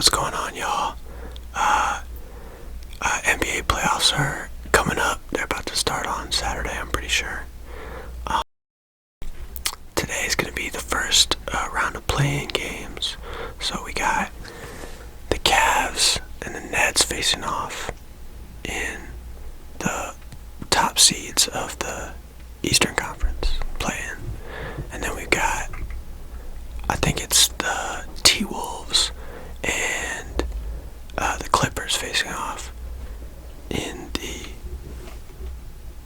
What's going on, y'all? NBA playoffs are coming up. They're about to start on Saturday, I'm pretty sure. Today is going to be the first round of play-in games. So we got the Cavs and the Nets facing off in the top seeds of the Eastern Conference play-in. And then we've got, I think it's the T-Wolves and the Clippers facing off in the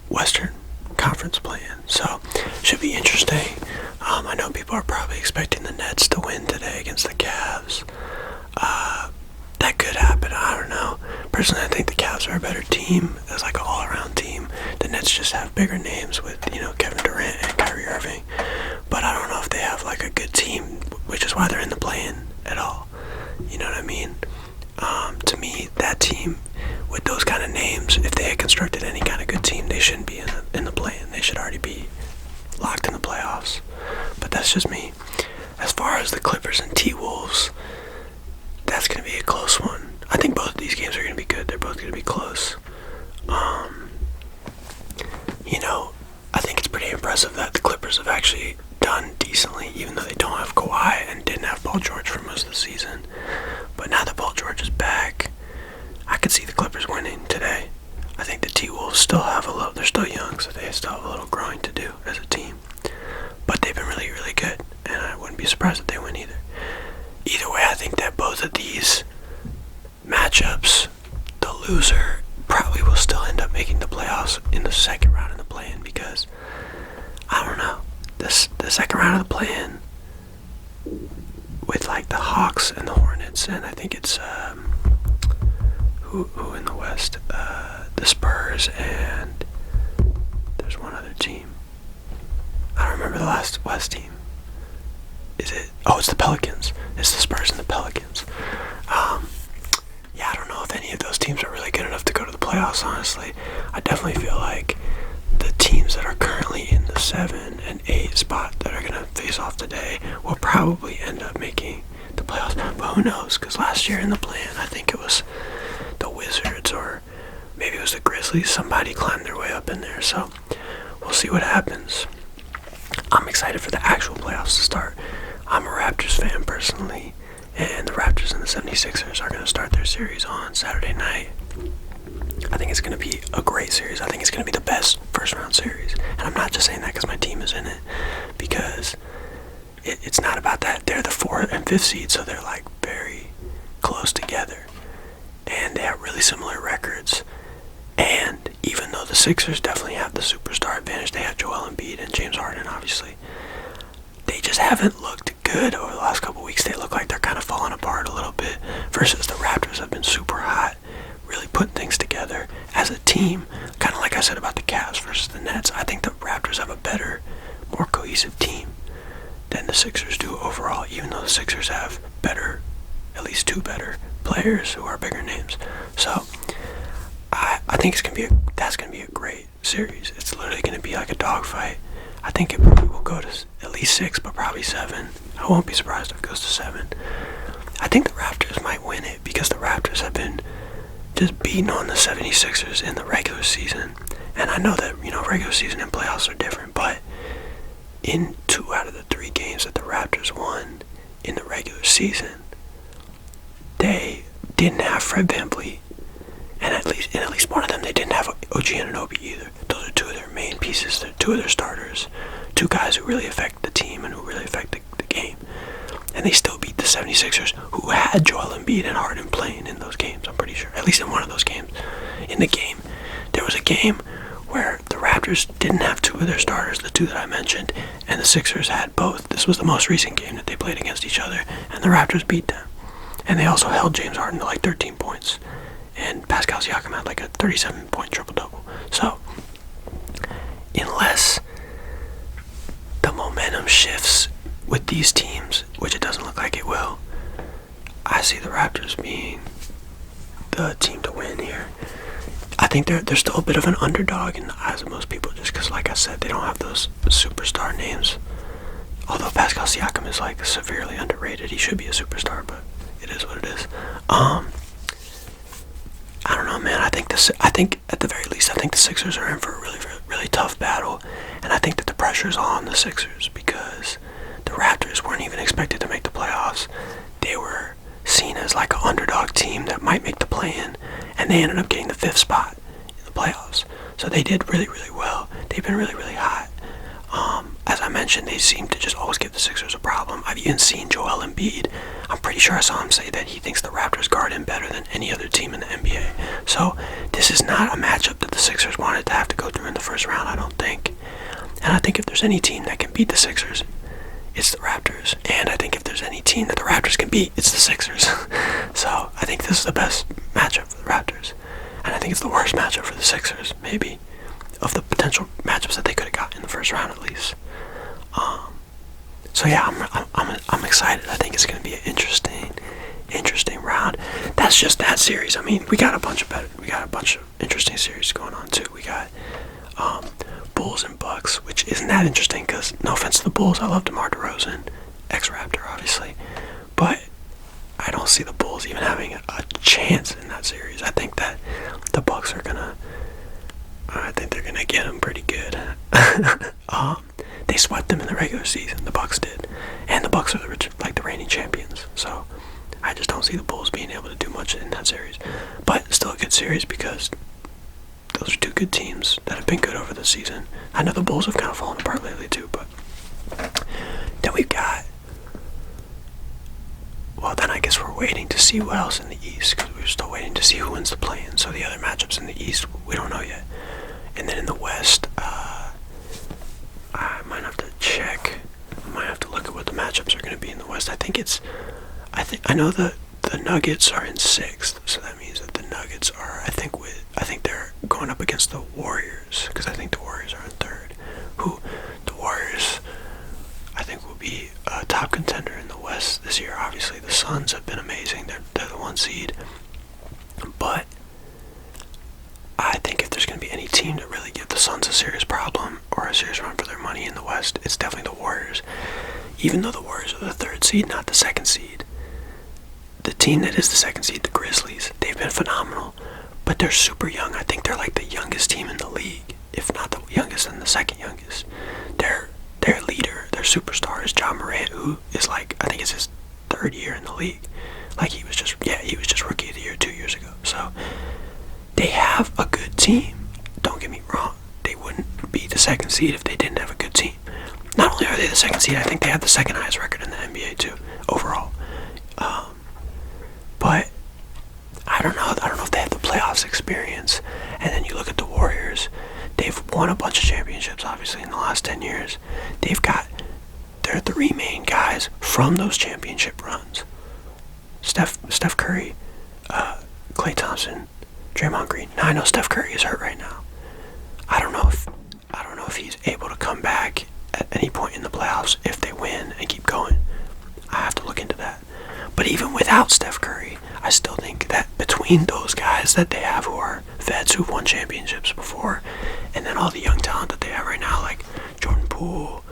Western Conference play-in. So, should be interesting. I know people are probably expecting the Nets to win today against the Cavs. That could happen, I don't know. Personally, I think the Cavs are a better team as like an all-around team. The Nets just have bigger names with, Kevin Durant and Kyrie Irving. But I don't know if they have like a good team, which is why they're in the play-in at all. You know what I mean? To me, that team with those kind of names, if they had constructed any kind of good team, they shouldn't be in the play-in. They should already be locked in the playoffs. But that's just me. As far as the Clippers and T-Wolves, that's going to be a close one. I think both of these games are going to be good. They're both going to be close. I think it's pretty impressive that the Clippers have actually done decently, even though they don't have Kawhi and didn't have Paul George for most of the season. But now that Paul George is back, I could see the Clippers winning today. I think the T-Wolves still have they're still young, so they still have a little growing to do as a team. But they've been really, really good, and I wouldn't be surprised if they win either. Either way, I think that both of these matchups, the loser probably will still end up making the playoffs in the second round of the play-in, because, I don't know, the second round of the play-in with like the Hawks and the Hornets, and I think it's who in the West, the Spurs, and there's one other team. I don't remember the last West team. Is it? Oh, it's the Pelicans. It's the Spurs and the Pelicans. I don't know if any of those teams are really good enough to go to the playoffs, honestly. I definitely feel like the teams that are currently in the 7 and 8 spot that are going to face off today will probably end up making the playoffs. But who knows? Because last year in the play-in, I think it was the Wizards or maybe it was the Grizzlies. Somebody climbed their way up in there. So we'll see what happens. I'm excited for the actual playoffs to start. I'm a Raptors fan personally, and the Raptors and the 76ers are going to start their series on Saturday night. I think it's going to be a great series. I think it's going to be the best first round series. And I'm not just saying that because my team is in it, because it's not about that. They're the 4th and 5th seed, so they're like very close together. And they have really similar records. And even though the Sixers definitely have the superstar advantage, they have Joel Embiid and James Harden, obviously, they just haven't looked good over the last couple weeks. They look like they're kind of falling apart a little bit, versus the Raptors have been super hot, really putting things together as a team. Kind of like I said about the Cavs versus the Nets. I think the Raptors have a better, more cohesive team than the Sixers do overall, even though the Sixers have better, at least 2 better players who are bigger names. So I think that's gonna be a great series. It's literally gonna be like a dogfight. I think it probably will go to at least 6, but probably 7. I won't be surprised if it goes to 7. I think the Raptors might win it because the Raptors have been just beating on the 76ers in the regular season. And I know that, regular season and playoffs are different, but in 2 out of the 3 games that the Raptors won in the regular season, they didn't have Fred VanVleet. And at least one of them, they didn't have OG Anunoby either. Those are 2 of their main pieces. They're 2 of their starters. 2 guys who really affect the team and who really affect the game. And they still beat the 76ers, who had Joel Embiid and Harden playing in those games, I'm pretty sure. At least in one of those games. In the game, there was a game where the Raptors didn't have 2 of their starters, the 2 that I mentioned, and the Sixers had both. This was the most recent game that they played against each other, and the Raptors beat them. And they also held James Harden to like 13 points. And Pascal Siakam had like a 37-point triple-double. So, unless the momentum shifts with these teams, which it doesn't look like it will, I see the Raptors being the team to win here. I think they're still a bit of an underdog in the eyes of most people, just because, like I said, they don't have those superstar names. Although Pascal Siakam is like severely underrated. He should be a superstar, but it is what it is. think at the very least, I think the Sixers are in for a really, really, really tough battle, and I think that the pressure's on the Sixers because the Raptors weren't even expected to make the playoffs. They were seen as like an underdog team that might make the play-in, and they ended up getting the 5th spot in the playoffs. So they did really, really well. They've been really, really hot. As I mentioned, they seem to just always give the Sixers a problem. I've even seen Joel Embiid. I'm pretty sure I saw him say that he thinks the Raptors guard him better than any other team in the NBA. So this is not a matchup that the Sixers wanted to have to go through in the first round, I don't think. And I think if there's any team that can beat the Sixers, it's the Raptors. And I think if there's any team that the Raptors can beat, it's the Sixers. So I think this is the best matchup for the Raptors. And I think it's the worst matchup for the Sixers, maybe, of the potential matchups that they could have got in the first round at least. So yeah, I'm excited. I think it's going to be an interesting round. That's just that series. I mean, we got a bunch of interesting series going on too. We got Bulls and Bucks, which isn't that interesting because no offense to the Bulls, I love DeMar DeRozan, ex-Raptor obviously, but I don't see the Bulls even having a chance in that series. I think that the Bucks are gonna. I think they're gonna get them pretty good. They swept them in the regular season. The Bucks did, and the Bucks are the reigning champions. So I just don't see the Bulls being able to do much in that series. But still a good series because those are two good teams that have been good over the season. I know the Bulls have kind of fallen apart lately too, but then we've got. Well, then I guess we're waiting to see what else in the East because we're still waiting to see who wins the play-in. So the other matchups in the East, we don't know yet. And then in the West, I might have to check. I might have to look at what the matchups are going to be in the West. I know the Nuggets are in 6th, so that means that the Nuggets are. I think they're going up against the Warriors because I think the Warriors are in 3rd. The Warriors, I think, will be a top contender in the West this year. Obviously, the Suns have been amazing. They're the 1 seed, but I think if there's going to be any team that really give the Suns a serious problem or a serious run for their money in the West, it's definitely the Warriors. Even though the Warriors are the 3rd seed, not the 2nd seed, the team that is the 2nd seed, the Grizzlies, they've been phenomenal, but they're super young. I think they're like the youngest team in the league, if not the youngest, then the 2nd youngest. Their leader, their superstar is Ja Morant, who is like, I think it's his 3rd year in the league. Like he was just rookie of the year 2 years ago. So they have a good team. Don't get me wrong. They wouldn't be the 2nd seed if they didn't have a good team. Not only are they the 2nd seed, I think they have the 2nd highest record in the NBA too, overall. But I don't know. I don't know if they have the playoffs experience. And then you look at the Warriors. They've won a bunch of championships, obviously, in the last 10 years. They've got their 3 main guys from those championship runs. Steph Curry, Klay Thompson, Draymond Green. Now I know Steph Curry is hurt right now. I don't know if he's able to come back at any point in the playoffs if they win and keep going. I have to look into that. But even without Steph Curry, I still think that between those guys that they have who are vets who've won championships before, and then all the young talent that they have right now, like Jordan Poole,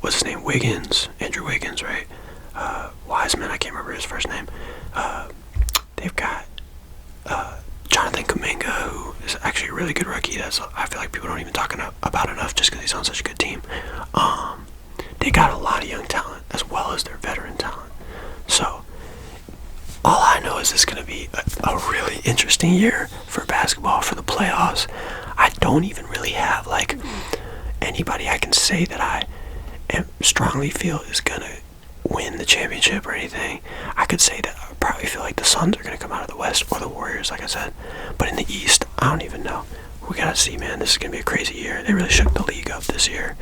what's his name? Andrew Wiggins, right? Wiseman, I can't remember his first name. They've got Jonathan Kuminga, who is actually a really good rookie. I feel like people don't even talk about enough just because he's on such a good team. They got a lot of young talent as well as their veteran talent. So all I know is it's going to be a really interesting year for basketball, for the playoffs. I don't even really have like anybody I can say that I strongly feel is going to win the championship or anything. I could say that I probably feel like the Suns are going to come out of the West or the Warriors, like I said. But in the East, I don't even know. We got to see, man. This is going to be a crazy year. They really shook the league up this year.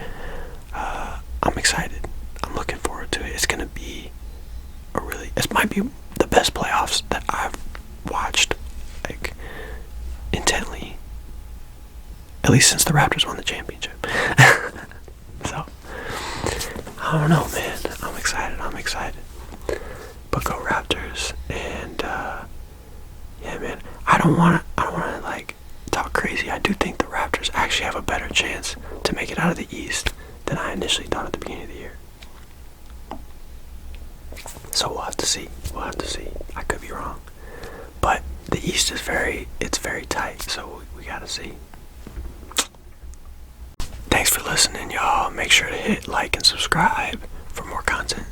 I'm excited. I'm looking forward to it. It's going to be it might be the best playoffs that I've watched, like, intently. At least since the Raptors won the championship. So, I don't know, man. I'm excited. But go Raptors. And, yeah, man. I don't want to, like, talk crazy. I do think the Raptors actually have a better chance to make it out of the East than I initially thought at the beginning of the year. So we'll have to see. I could be wrong. But the East is very tight, so we gotta see. Thanks for listening, y'all. Make sure to hit like and subscribe for more content.